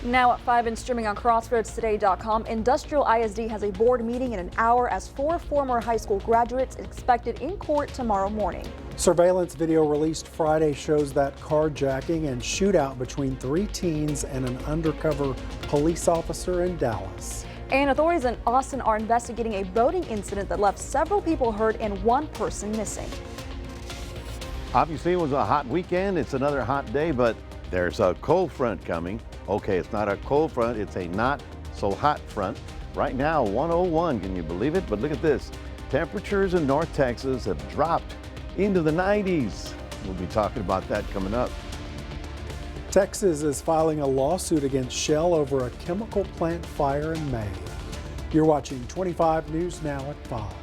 Now at 5 and streaming on crossroadstoday.com, Industrial ISD has a board meeting in an hour as 4 former high school graduates expected in court tomorrow morning. Surveillance video released Friday shows that carjacking and shootout between 3 teens and an undercover police officer in Dallas. And authorities in Austin are investigating a boating incident that left several people hurt and 1 person missing. Obviously, it was a hot weekend. It's another hot day, but there's a cold front coming. Okay, it's not a cold front, it's a not so hot front. Right now, 101, can you believe it? But look at this. Temperatures in North Texas have dropped into the 90s. We'll be talking about that coming up. Texas is filing a lawsuit against Shell over a chemical plant fire in May. You're watching 25 News Now at 5.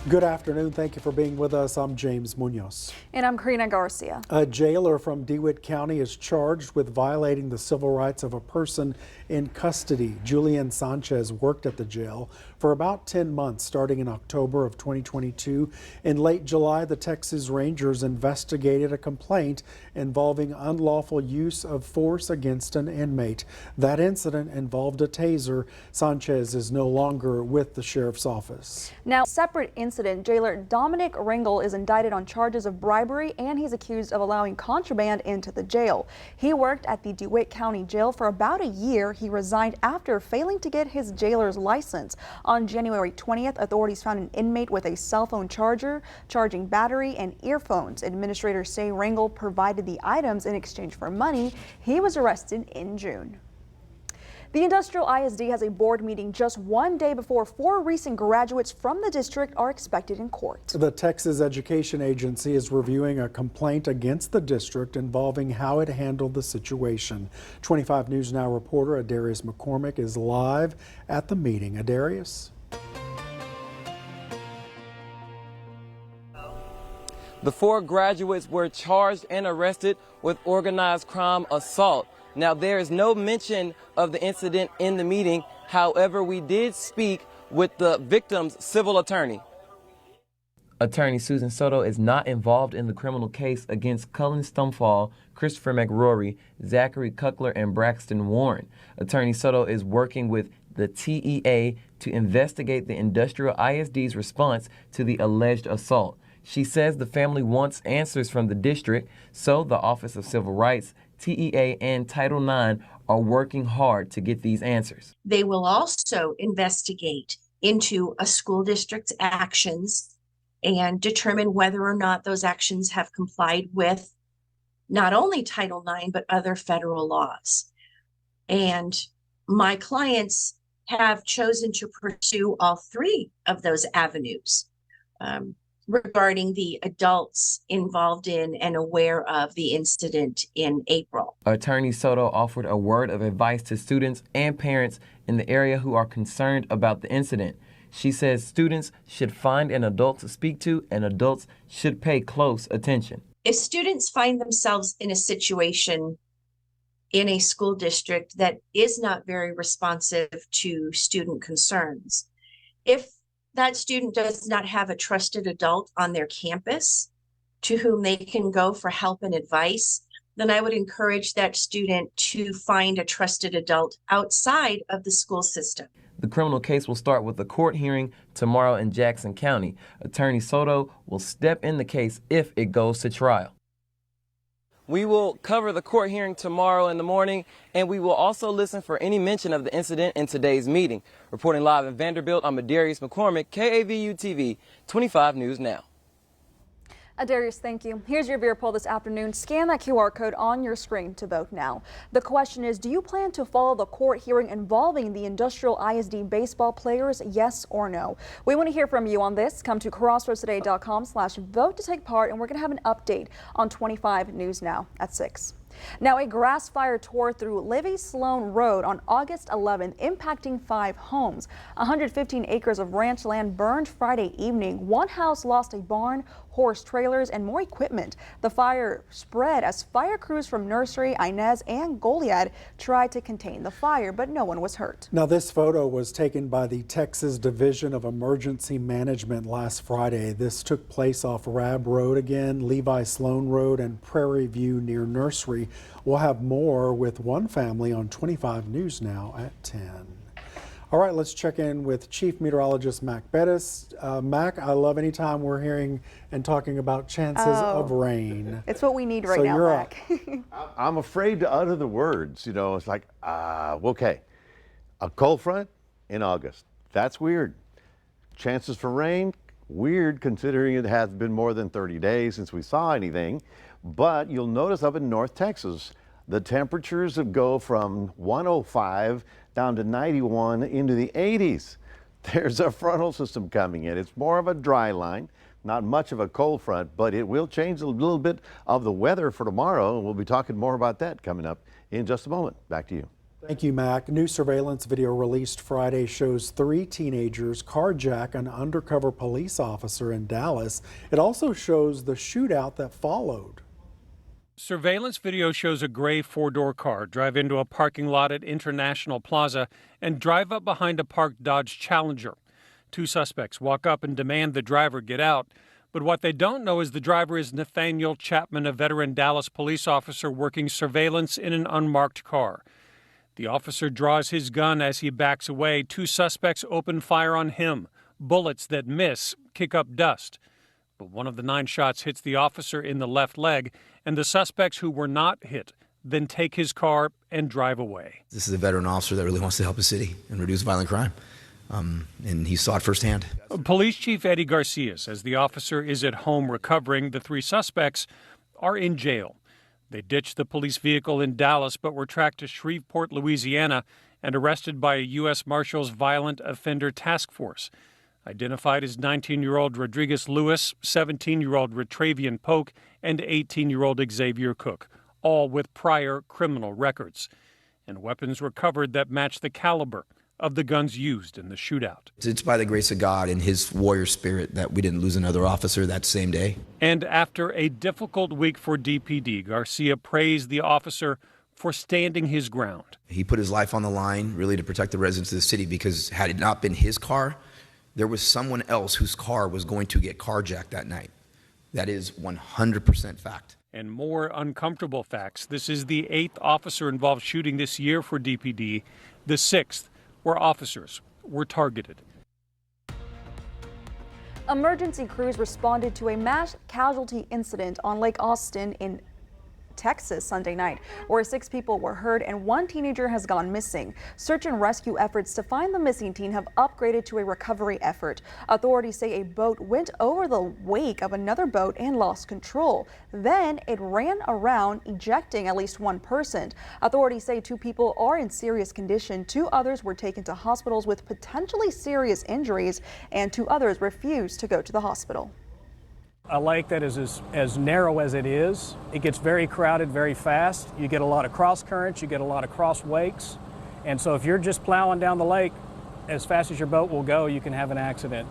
Good afternoon. Thank you for being with us. I'm James Munoz. And I'm Karina Garcia. A jailer from DeWitt County is charged with violating the civil rights of a person in custody. Julian Sanchez worked at the jail for about 10 months starting in October of 2022. In late July, the Texas Rangers investigated a complaint involving unlawful use of force against an inmate. That incident involved a taser. Sanchez is no longer with the sheriff's office. Now, separate incident, jailer Dominic Ringel is indicted on charges of bribery and he's accused of allowing contraband into the jail. He worked at the DeWitt County Jail for about a year. He resigned after failing to get his jailer's license. On January 20th, authorities found an inmate with a cell phone charger, charging battery, and earphones. Administrators say Ringel provided the items in exchange for money. He was arrested in June. The Industrial ISD has a board meeting just 1 day before 4 recent graduates from the district are expected in court. The Texas Education Agency is reviewing a complaint against the district involving how it handled the situation. 25 News Now reporter Adarius McCormick is live at the meeting. Adarius? The 4 graduates were charged and arrested with organized crime assault. Now, there is no mention of the incident in the meeting. However, we did speak with the victim's civil attorney. Attorney Susan Soto is not involved in the criminal case against Cullen Stumfall, Christopher McRory, Zachary Cuckler, and Braxton Warren. Attorney Soto is working with the TEA to investigate the Industrial ISD's response to the alleged assault. She says the family wants answers from the district, so the Office of Civil Rights, TEA, and Title IX are working hard to get these answers. They will also investigate into a school district's actions and determine whether or not those actions have complied with not only Title IX, but other federal laws. And my clients have chosen to pursue all 3 of those avenues. Regarding the adults involved in and aware of the incident in April. Attorney Soto offered a word of advice to students and parents in the area who are concerned about the incident. She says students should find an adult to speak to and adults should pay close attention. If students find themselves in a situation in a school district that is not very responsive to student concerns, if that student does not have a trusted adult on their campus to whom they can go for help and advice, then I would encourage that student to find a trusted adult outside of the school system. The criminal case will start with a court hearing tomorrow in Jackson County. Attorney Soto will step in the case if it goes to trial. We will cover the court hearing tomorrow in the morning, and we will also listen for any mention of the incident in today's meeting. Reporting live in Vanderbilt, I'm Adarius McCormick, KAVU-TV, 25 News Now. Adarius, thank you. Here's your viewer poll this afternoon. Scan that QR code on your screen to vote now. The question is, do you plan to follow the court hearing involving the Industrial ISD baseball players, yes or no? We want to hear from you on this. Come to crossroadstoday.com/vote to take part, and we're going to have an update on 25 News Now at 6. Now, a grass fire tore through Livy Sloan Road on August 11th, impacting 5 homes. 115 acres of ranch land burned Friday evening. 1 house lost a barn. horse trailers, and more equipment. The fire spread as fire crews from Nursery, Inez, and Goliad tried to contain the fire, but no one was hurt. Now, this photo was taken by the Texas Division of Emergency Management last Friday. This took place off Rab Road again, Levi Sloan Road, and Prairie View near Nursery. We'll have more with one family on 25 News now at 10. All right, let's check in with Chief Meteorologist Mac Bettis. Mac, I love anytime we're hearing and talking about chances of rain. It's what we need right now, Mac. I'm afraid to utter the words. You know, it's like, okay, a cold front in August. That's weird. Chances for rain, weird considering it has been more than 30 days since we saw anything. But you'll notice up in North Texas, the temperatures go from 105 down to 91 into the 80s. There's a frontal system coming in. It's more of a dry line, not much of a cold front, but it will change a little bit of the weather for tomorrow. And we'll be talking more about that coming up in just a moment. Back to you. Thank you, Mac. New surveillance video released Friday shows 3 teenagers carjack an undercover police officer in Dallas. It also shows the shootout that followed. Surveillance video shows a gray 4-door car drive into a parking lot at International Plaza and drive up behind a parked Dodge Challenger. 2 suspects walk up and demand the driver get out. But what they don't know is the driver is Nathaniel Chapman, a veteran Dallas police officer working surveillance in an unmarked car. The officer draws his gun as he backs away. 2 suspects open fire on him. Bullets that miss kick up dust. But one of the 9 shots hits the officer in the left leg, and the suspects who were not hit then take his car and drive away. This is a veteran officer that really wants to help his city and reduce violent crime, and he saw it firsthand. Police Chief Eddie Garcia says the officer is at home recovering. The 3 suspects are in jail. They ditched the police vehicle in Dallas but were tracked to Shreveport, Louisiana, and arrested by a U.S. Marshals Violent Offender Task Force. Identified as 19-year-old Rodriguez Lewis, 17-year-old Retravian Polk, and 18-year-old Xavier Cook, all with prior criminal records. And weapons recovered that match the caliber of the guns used in the shootout. It's by the grace of God and his warrior spirit that we didn't lose another officer that same day. And after a difficult week for DPD, Garcia praised the officer for standing his ground. He put his life on the line really to protect the residents of the city, because had it not been his car, there was someone else whose car was going to get carjacked that night. That is 100% fact. And more uncomfortable facts. This is the 8th officer-involved shooting this year for DPD, the 6th where officers were targeted. Emergency crews responded to a mass casualty incident on Lake Austin in Texas Sunday night, where 6 people were hurt and 1 teenager has gone missing. Search and rescue efforts to find the missing teen have upgraded to a recovery effort. Authorities say a boat went over the wake of another boat and lost control. Then it ran around, ejecting at least 1 person. Authorities say 2 people are in serious condition. 2 others were taken to hospitals with potentially serious injuries, and 2 others refused to go to the hospital. A lake that is as narrow as it is, it gets very crowded very fast. You get a lot of cross currents, you get a lot of cross wakes. And so if you're just plowing down the lake as fast as your boat will go, you can have an accident.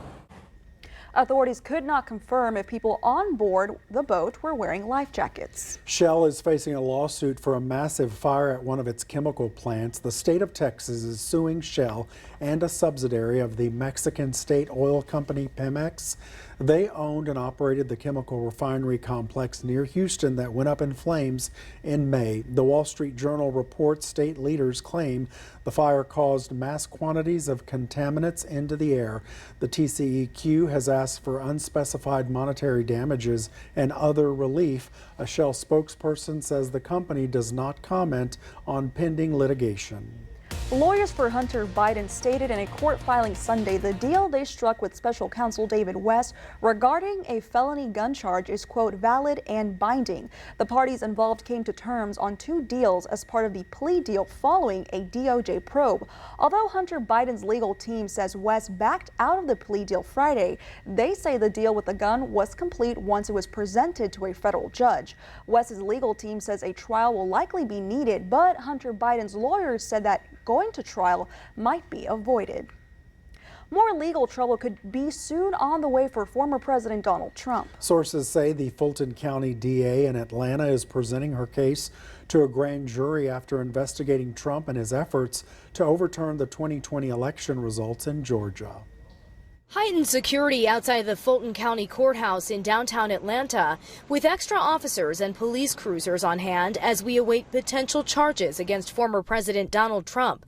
Authorities could not confirm if people on board the boat were wearing life jackets. Shell is facing a lawsuit for a massive fire at one of its chemical plants. The state of Texas is suing Shell and a subsidiary of the Mexican state oil company Pemex. They owned and operated the chemical refinery complex near Houston that went up in flames in May. The Wall Street Journal reports state leaders claim the fire caused mass quantities of contaminants into the air. The TCEQ has asked for unspecified monetary damages and other relief. A Shell spokesperson says the company does not comment on pending litigation. Lawyers for Hunter Biden stated in a court filing Sunday the deal they struck with special counsel David West regarding a felony gun charge is, quote, valid and binding. The parties involved came to terms on 2 deals as part of the plea deal following a DOJ probe. Although Hunter Biden's legal team says West backed out of the plea deal Friday, they say the deal with the gun was complete once it was presented to a federal judge. West's legal team says a trial will likely be needed, but Hunter Biden's lawyers said that going to trial might be avoided. More legal trouble could be soon on the way for former President Donald Trump. Sources say the Fulton County DA in Atlanta is presenting her case to a grand jury after investigating Trump and his efforts to overturn the 2020 election results in Georgia. Heightened security outside the Fulton County Courthouse in downtown Atlanta, with extra officers and police cruisers on hand as we await potential charges against former President Donald Trump.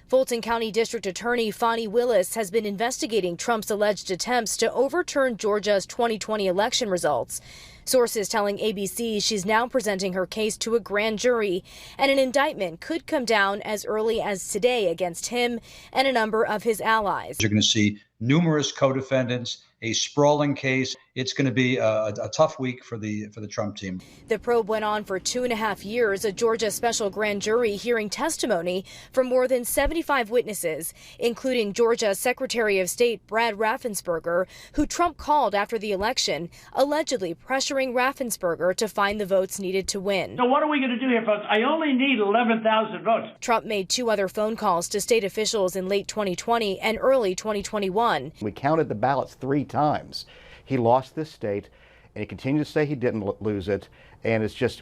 Fulton County District Attorney Fani Willis has been investigating Trump's alleged attempts to overturn Georgia's 2020 election results. Sources telling ABC she's now presenting her case to a grand jury, and an indictment could come down as early as today against him and a number of his allies. You're going to see numerous co-defendants, a sprawling case. It's going to be a tough week for the Trump team. The probe went on for 2.5 years, a Georgia special grand jury hearing testimony from more than 75 witnesses, including Georgia Secretary of State Brad Raffensperger, who Trump called after the election, allegedly pressuring Raffensperger to find the votes needed to win. So what are we going to do here, folks? I only need 11,000 votes. Trump made 2 other phone calls to state officials in late 2020 and early 2021. We counted the ballots 3 times. He lost this state, and he continues to say he didn't lose it, and it's just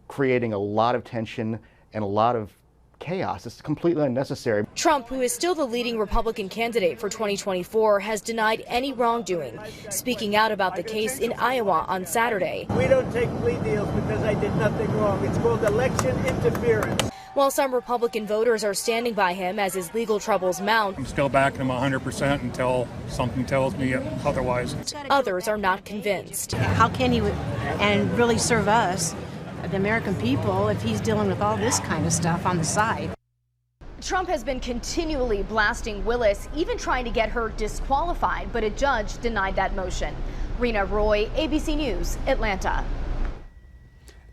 creating a lot of tension and a lot of chaos. It's completely unnecessary. Trump, who is still the leading Republican candidate for 2024, has denied any wrongdoing, speaking out about the case in Iowa on Saturday. We don't take plea deals because I did nothing wrong. It's called election interference. While some Republican voters are standing by him as his legal troubles mount, I'm still backing him 100% until something tells me otherwise. Others are not convinced. How can he and really serve us, the American people, if he's dealing with all this kind of stuff on the side? Trump has been continually blasting Willis, even trying to get her disqualified, but a judge denied that motion. Rena Roy, ABC News, Atlanta.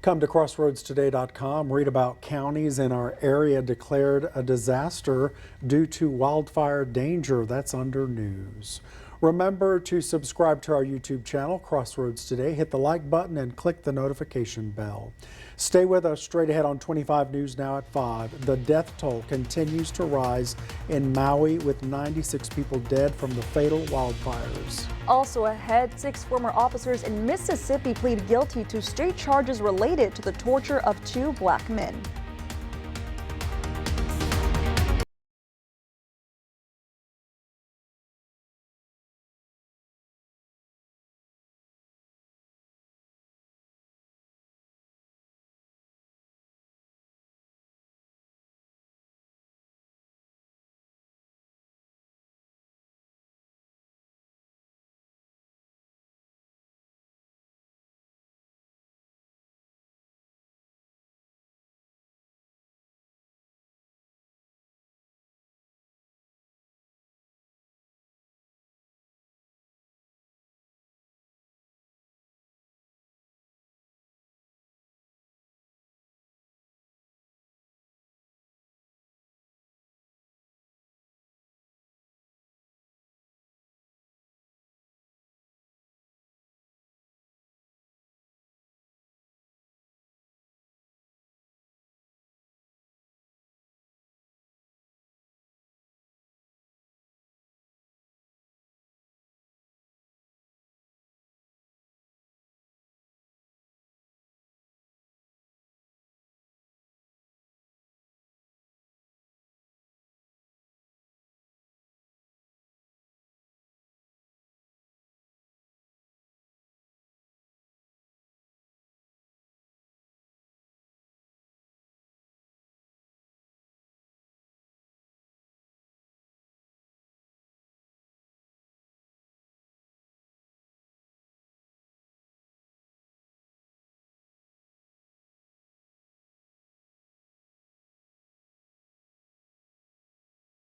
Come to crossroadstoday.com, read about counties in our area declared a disaster due to wildfire danger. That's under news. Remember to subscribe to our YouTube channel, Crossroads Today. Hit the like button and click the notification bell. Stay with us straight ahead on 25 News now at 5. The death toll continues to rise in Maui, with 96 people dead from the fatal wildfires. Also ahead, 6 former officers in Mississippi plead guilty to state charges related to the torture of 2 black men.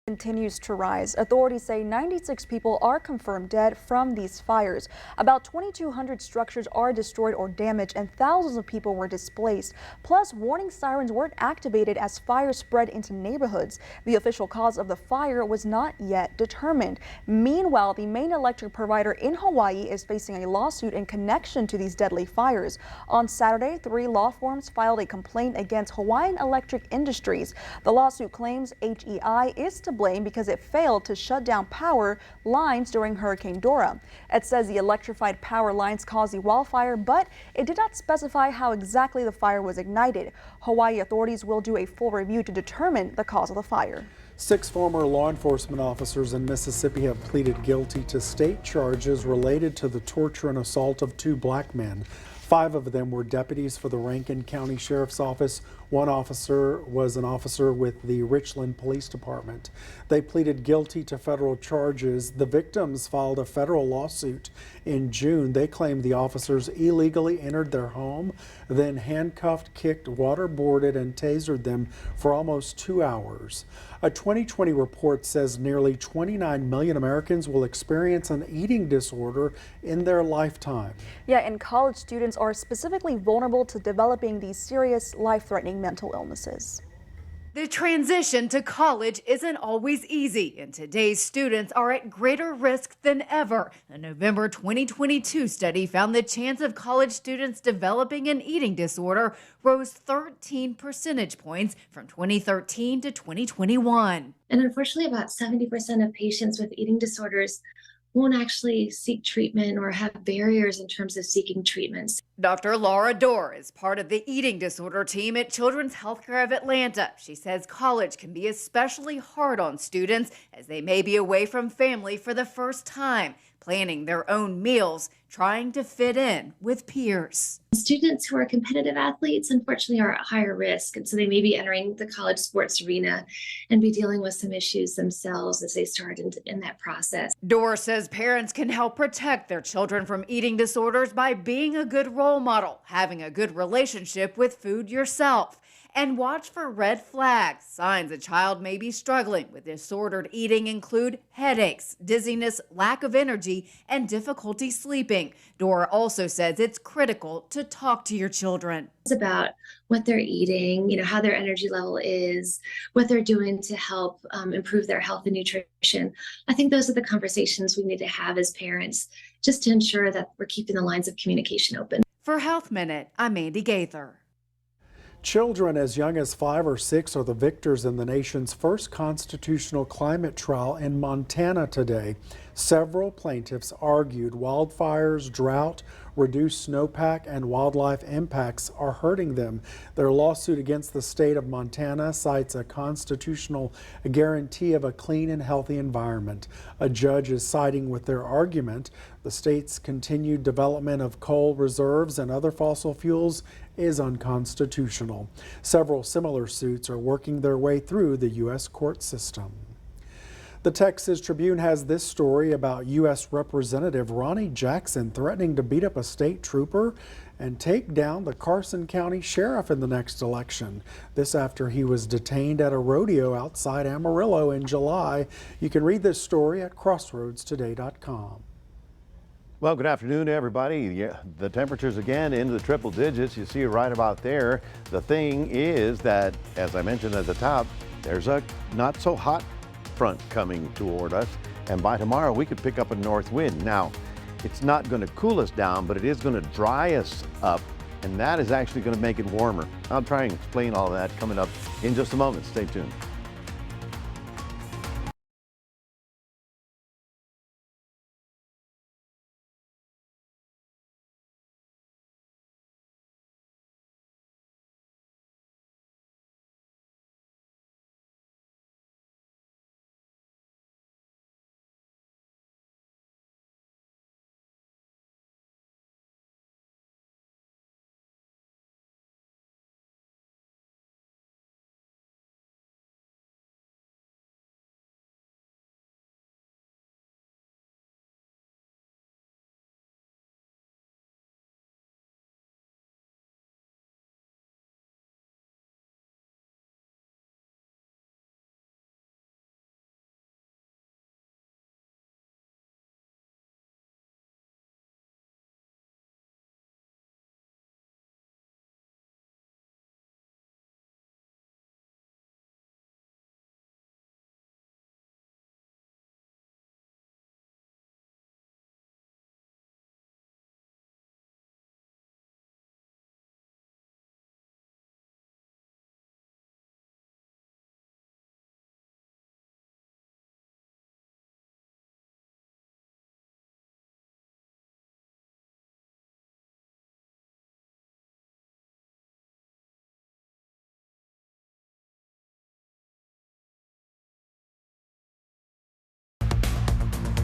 Continues to rise. Authorities say 96 people are confirmed dead from these fires. About 2,200 structures are destroyed or damaged, and thousands of people were displaced. Plus, warning sirens weren't activated as fire spread into neighborhoods. The official cause of the fire was not yet determined. Meanwhile, the main electric provider in Hawaii is facing a lawsuit in connection to these deadly fires. On Saturday, 3 law firms filed a complaint against Hawaiian Electric Industries. The lawsuit claims HEI is to blame blame because it failed to shut down power lines during Hurricane Dora. It says the electrified power lines caused the wildfire, but it did not specify how exactly the fire was ignited. Hawaii authorities will do a full review to determine the cause of the fire. 6 former law enforcement officers in Mississippi have pleaded guilty to state charges related to the torture and assault of 2 black men. 5 of them were deputies for the Rankin County Sheriff's Office. One officer was an officer with the Richland Police Department. They pleaded guilty to federal charges. The victims filed a federal lawsuit in June. They claimed the officers illegally entered their home, then handcuffed, kicked, waterboarded, and tasered them for almost 2 hours. A 2020 report says nearly 29 million Americans will experience an eating disorder in their lifetime. Yeah, and college students are specifically vulnerable to developing these serious, life-threatening mental illnesses. The transition to college isn't always easy, and today's students are at greater risk than ever. A November 2022 study found the chance of college students developing an eating disorder rose 13 percentage points from 2013 to 2021. And unfortunately, about 70% of patients with eating disorders won't actually seek treatment or have barriers in terms of seeking treatments. Dr. Laura Dorr is part of the eating disorder team at Children's Healthcare of Atlanta. She says college can be especially hard on students as they may be away from family for the first time, planning their own meals, trying to fit in with peers. Students who are competitive athletes, unfortunately, are at higher risk, and so they may be entering the college sports arena and be dealing with some issues themselves as they start in that process. Dorr says parents can help protect their children from eating disorders by being a good role model, having a good relationship with food yourself, and watch for red flags. Signs a child may be struggling with disordered eating include headaches, dizziness, lack of energy, and difficulty sleeping. Dora also says it's critical to talk to your children. It's about what they're eating, how their energy level is, what they're doing to help improve their health and nutrition. I think those are the conversations we need to have as parents, just to ensure that we're keeping the lines of communication open. For Health Minute, I'm Andy Gaither. Children as young as 5 or 6 are the victors in the nation's first constitutional climate trial in Montana today. Several plaintiffs argued wildfires, drought, reduced snowpack, and wildlife impacts are hurting them. Their lawsuit against the state of Montana cites a constitutional guarantee of a clean and healthy environment. A judge is siding with their argument. The state's continued development of coal reserves and other fossil fuels is unconstitutional. Several similar suits are working their way through the U.S. court system. The Texas Tribune has this story about U.S. Representative Ronnie Jackson threatening to beat up a state trooper and take down the Carson County Sheriff in the next election. This after he was detained at a rodeo outside Amarillo in July. You can read this story at crossroadstoday.com. Well, good afternoon, everybody. Yeah, the temperatures again into the triple digits. You see right about there. The thing is that, as I mentioned at the top, there's a not so hot front coming toward us. And by tomorrow, we could pick up a north wind. Now, it's not going to cool us down, but it is going to dry us up. And that is actually going to make it warmer. I'll try and explain all of that coming up in just a moment. Stay tuned.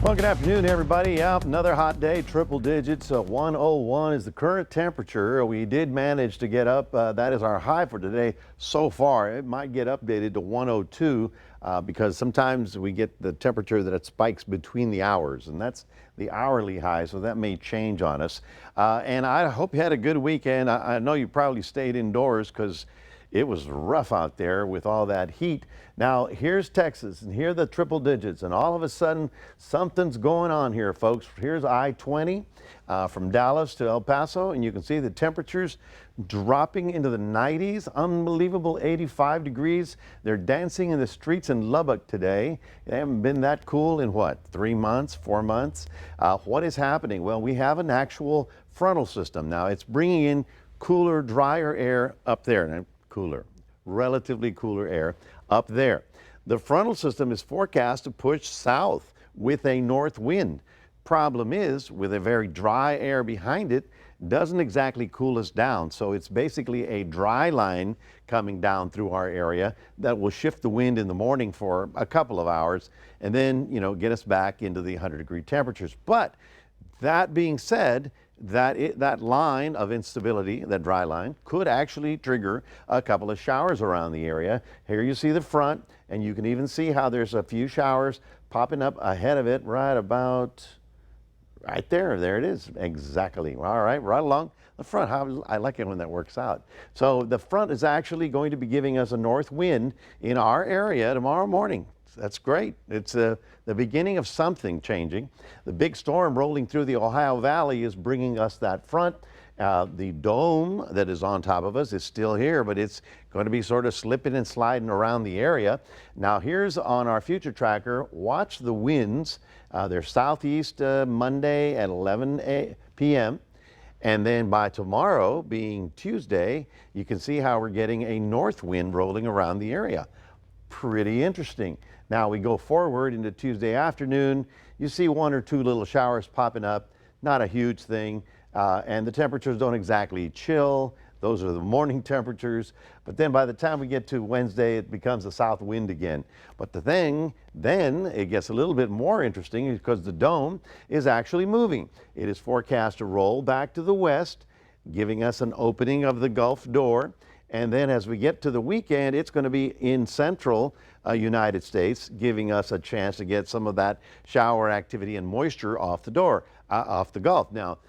Well, good afternoon, everybody. Yeah, another hot day, triple digits. 101 is the current temperature. We did manage to get up. That is our high for today so far. It might get updated to 102 because sometimes we get the temperature that it spikes between the hours, and that's the hourly high, so that may change on us. And I hope you had a good weekend. I know you probably stayed indoors because it was rough out there with all that heat. Now, here's Texas, and here are the triple digits, and all of a sudden, something's going on here, folks. Here's I-20 from Dallas to El Paso, and you can see the temperatures dropping into the 90s, unbelievable 85 degrees. They're dancing in the streets in Lubbock today. They haven't been that cool in what, 3 months, 4 months? What is happening? Well, we have an actual frontal system. Now, it's bringing in cooler, drier air up there. Now, relatively cooler air up there. The frontal system is forecast to push south with a north wind. Problem is, with a very dry air behind it, doesn't exactly cool us down. So it's basically a dry line coming down through our area that will shift the wind in the morning for a couple of hours and then, get us back into the 100-degree temperatures. But that being said, that line of instability, that dry line, could actually trigger a couple of showers around the area. Here you see the front, and you can even see how there's a few showers popping up ahead of it right about right there. There it is, exactly. All right, right along the front. I like it when that works out. So the front is actually going to be giving us a north wind in our area tomorrow morning. That's great. It's the beginning of something changing. The big storm rolling through the Ohio Valley is bringing us that front. The dome that is on top of us is still here, but it's going to be sort of slipping and sliding around the area. Now, here's on our future tracker. Watch the winds. They're southeast Monday at 11 p.m. And then by tomorrow, being Tuesday, you can see how we're getting a north wind rolling around the area. Pretty interesting. Now we go forward into Tuesday afternoon. You see 1 or 2 little showers popping up, not a huge thing. And the temperatures don't exactly chill. Those are the morning temperatures. But then by the time we get to Wednesday, it becomes a south wind again. But the thing, then it gets a little bit more interesting because the dome is actually moving. It is forecast to roll back to the west, giving us an opening of the Gulf door. And then as we get to the weekend, it's going to be in central United States, giving us a chance to get some of that shower activity and moisture off the Gulf. Now,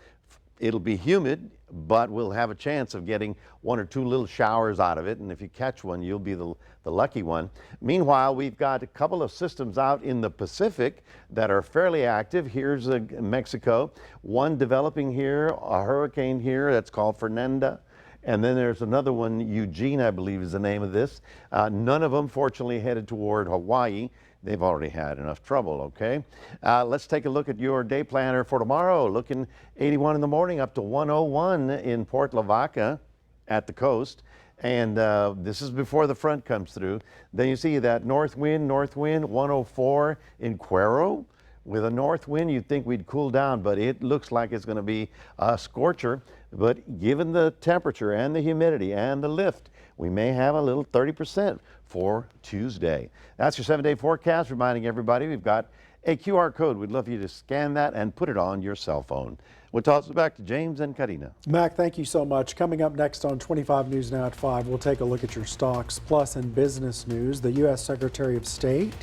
it'll be humid, but we'll have a chance of getting 1 or 2 little showers out of it. And if you catch one, you'll be the lucky one. Meanwhile, we've got a couple of systems out in the Pacific that are fairly active. Here's Mexico, one developing here, a hurricane here that's called Fernanda. And then there's another one, Eugene, I believe is the name of this. None of them, fortunately, headed toward Hawaii. They've already had enough trouble, okay? Let's take a look at your day planner for tomorrow. Looking 81 in the morning up to 101 in Port Lavaca at the coast. And this is before the front comes through. Then you see that north wind, 104 in Cuero. With a north wind, you'd think we'd cool down, but it looks like it's going to be a scorcher. But given the temperature and the humidity and the lift, we may have a little 30% for Tuesday. That's your 7-day forecast, reminding everybody we've got a QR code. We'd love you to scan that and put it on your cell phone. We'll toss it back to James and Karina. Mac, thank you so much. Coming up next on 25 News Now at 5, we'll take a look at your stocks. Plus, in business news, the U.S. Secretary of State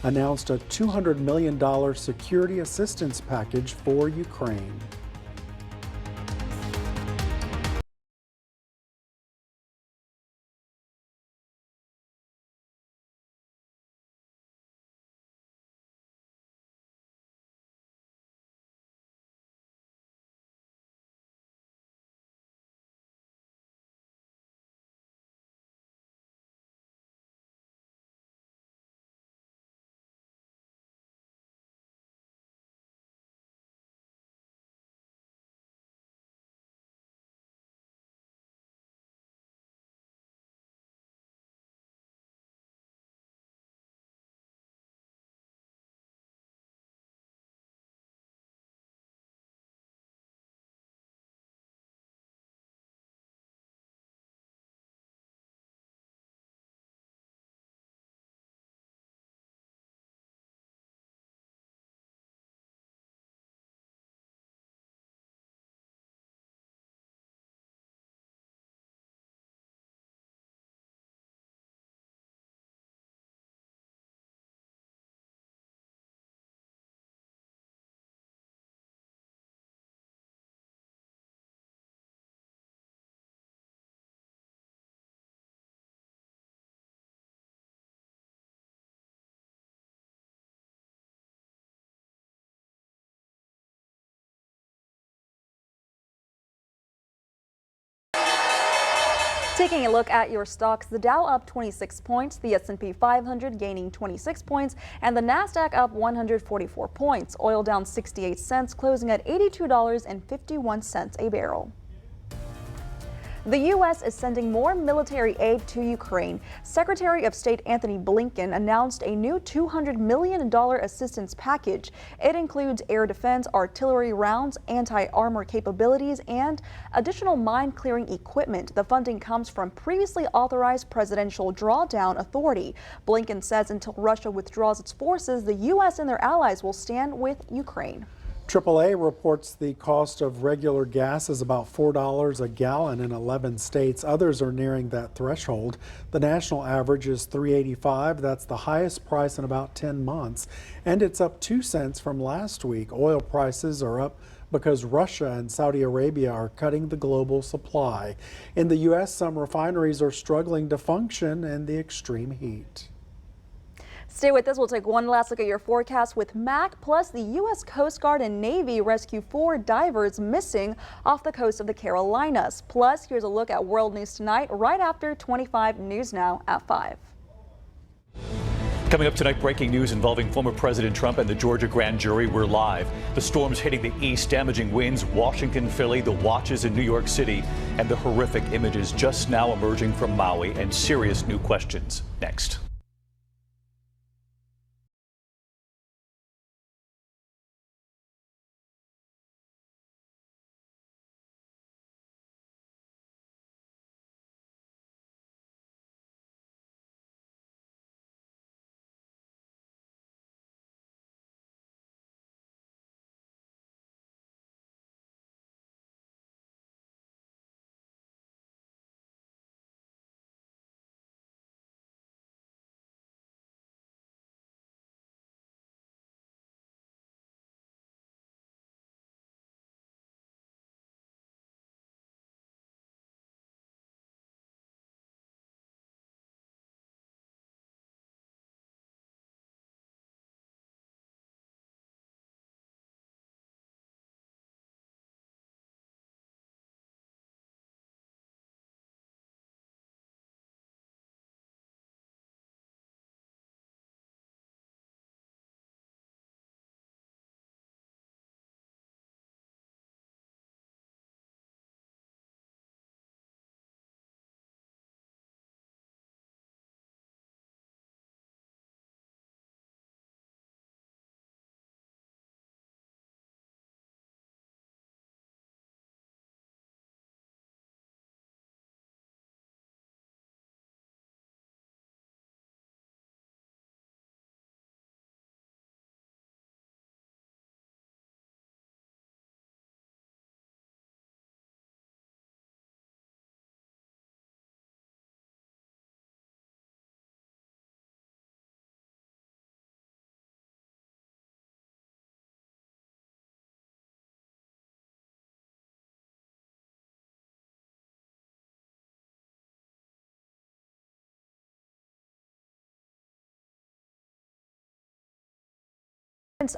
announced a $200 million security assistance package for Ukraine. Taking a look at your stocks, the Dow up 26 points, the S&P 500 gaining 26 points, and the Nasdaq up 144 points. Oil down 68 cents, closing at $82.51 a barrel. The U.S. is sending more military aid to Ukraine. Secretary of State Anthony Blinken announced a new $200 million assistance package. It includes air defense, artillery rounds, anti-armor capabilities, and additional mine-clearing equipment. The funding comes from previously authorized presidential drawdown authority. Blinken says until Russia withdraws its forces, the U.S. and their allies will stand with Ukraine. AAA reports the cost of regular gas is about $4 a gallon in 11 states. Others are nearing that threshold. The national average is $3.85. That's the highest price in about 10 months, and it's up 2 cents from last week. Oil prices are up because Russia and Saudi Arabia are cutting the global supply. In the U.S., some refineries are struggling to function in the extreme heat. Stay with us. We'll take one last look at your forecast with MAC. Plus, the U.S. Coast Guard and Navy rescue 4 divers missing off the coast of the Carolinas. Plus, here's a look at world news tonight right after 25 News Now at 5. Coming up tonight, breaking news involving former President Trump and the Georgia grand jury. We're live. The storms hitting the east, damaging winds, Washington, Philly, the watches in New York City, and the horrific images just now emerging from Maui, and serious new questions. Next.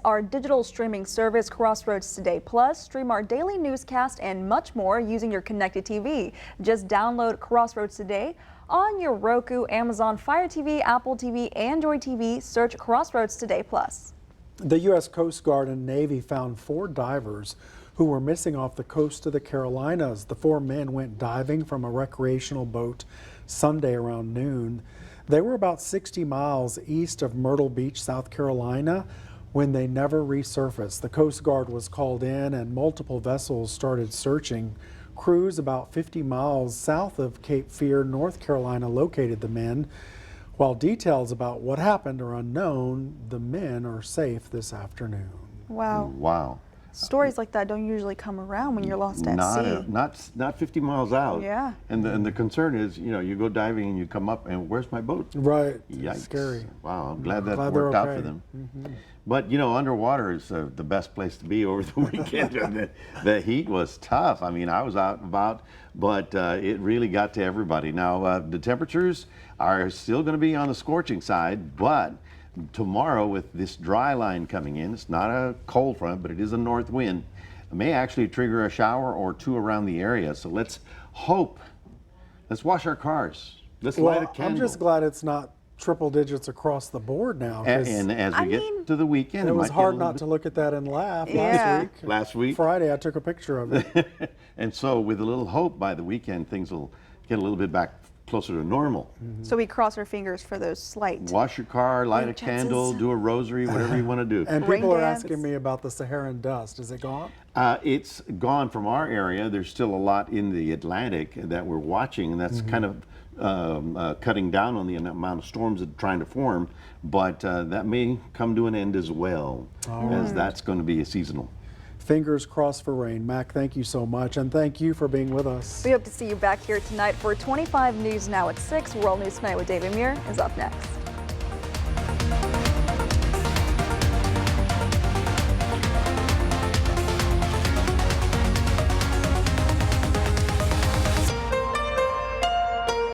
Our digital streaming service, Crossroads Today Plus. Stream our daily newscast and much more using your connected TV. Just download Crossroads Today on your Roku, Amazon Fire TV, Apple TV, Android TV. Search Crossroads Today Plus. The U.S. Coast Guard and Navy found 4 divers who were missing off the coast of the Carolinas. The 4 men went diving from a recreational boat Sunday around noon. They were about 60 miles east of Myrtle Beach, South Carolina, when they never resurfaced. The Coast Guard was called in and multiple vessels started searching. Crews about 50 miles south of Cape Fear, North Carolina, located the men. While details about what happened are unknown, the men are safe this afternoon. Wow. Wow. Stories like that don't usually come around when you're lost at sea. Not 50 miles out. Yeah. And the concern is, you know, you go diving and you come up and where's my boat? Right. Yikes. Scary. Wow. I'm glad that they're worked out okay. for them. But, you know, underwater is the best place to be over the weekend. The heat was tough. I mean, I was out and about, but it really got to everybody. Now, the temperatures are still going to be on the scorching side, but tomorrow with this dry line coming in, it's not a cold front, but it is a north wind. It may actually trigger a shower or 2 around the area. So let's hope Let's wash our cars. Let's light a candle. I'm just glad it's not triple digits across the board now. And as we get to the weekend, it was might hard get a not bit... to look at that and laugh Last week. Friday, I took a picture of it. And so with a little hope, by the weekend, things will get a little bit back closer to normal. So we cross our fingers for those slight. Wash your car, light a chances. candle, do a rosary, whatever you want to do. And people are asking me about the Saharan dust. Is it gone? It's gone from our area. There's still a lot in the Atlantic that we're watching, and that's kind of cutting down on the amount of storms that are trying to form, but that may come to an end as well, as that's going to be a seasonal. Fingers crossed for rain. Mac, thank you so much, and thank you for being with us. We hope to see you back here tonight for 25 News Now at 6. World News Tonight with David Muir is up next.